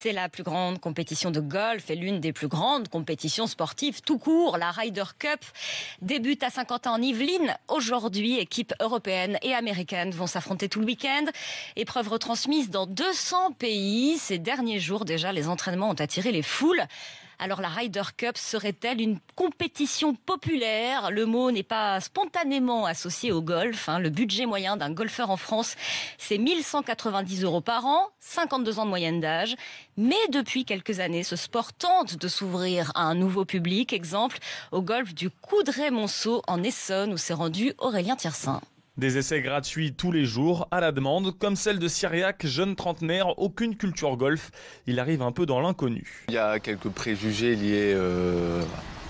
C'est la plus grande compétition de golf et l'une des plus grandes compétitions sportives tout court. La Ryder Cup débute à Saint-Quentin en Yvelines. Aujourd'hui, équipes européennes et américaines vont s'affronter tout le week-end. Épreuve retransmise dans 200 pays. Ces derniers jours déjà, les entraînements ont attiré les foules. Alors la Ryder Cup serait-elle une compétition populaire? Le mot n'est pas spontanément associé au golf. Le budget moyen d'un golfeur en France, c'est 1 190 € par an, 52 ans de moyenne d'âge. Mais depuis quelques années, ce sport tente de s'ouvrir à un nouveau public. Exemple au golf du Coudray-Monceau en Essonne où s'est rendu Aurélien Tiersin. Des essais gratuits tous les jours, à la demande, comme celle de Cyriac, jeune trentenaire, aucune culture golf. Il arrive un peu dans l'inconnu. Il y a quelques préjugés liés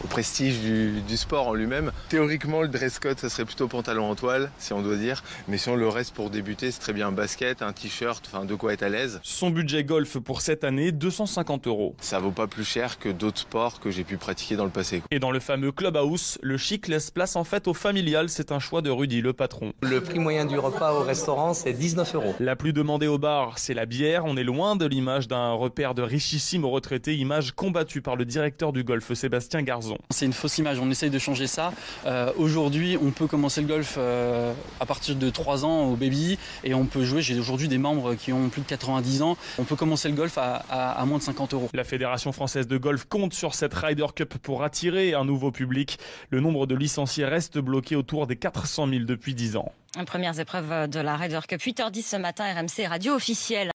au prestige du sport en lui-même. Théoriquement, le dress code, ça serait plutôt pantalon en toile, si on doit dire. Mais sinon, le reste pour débuter, c'est très bien un basket, un t-shirt, de quoi être à l'aise. Son budget golf pour cette année, 250 €. Ça vaut pas plus cher que d'autres sports que j'ai pu pratiquer dans le passé. Et dans le fameux clubhouse, le chic laisse place en fait au familial. C'est un choix de Rudy, le patron. Le prix moyen du repas au restaurant, c'est 19 €. La plus demandée au bar, c'est la bière. On est loin de l'image d'un repère de richissime retraité, image combattue par le directeur du golf, Sébastien Garzon. C'est une fausse image, on essaye de changer ça. Aujourd'hui, on peut commencer le golf à partir de 3 ans au baby et on peut jouer. J'ai aujourd'hui des membres qui ont plus de 90 ans. On peut commencer le golf à moins de 50 €. La Fédération française de golf compte sur cette Ryder Cup pour attirer un nouveau public. Le nombre de licenciés reste bloqué autour des 400 000 depuis 10 ans. Premières épreuves de la Ryder Cup, 8h10 ce matin, RMC Radio officielle.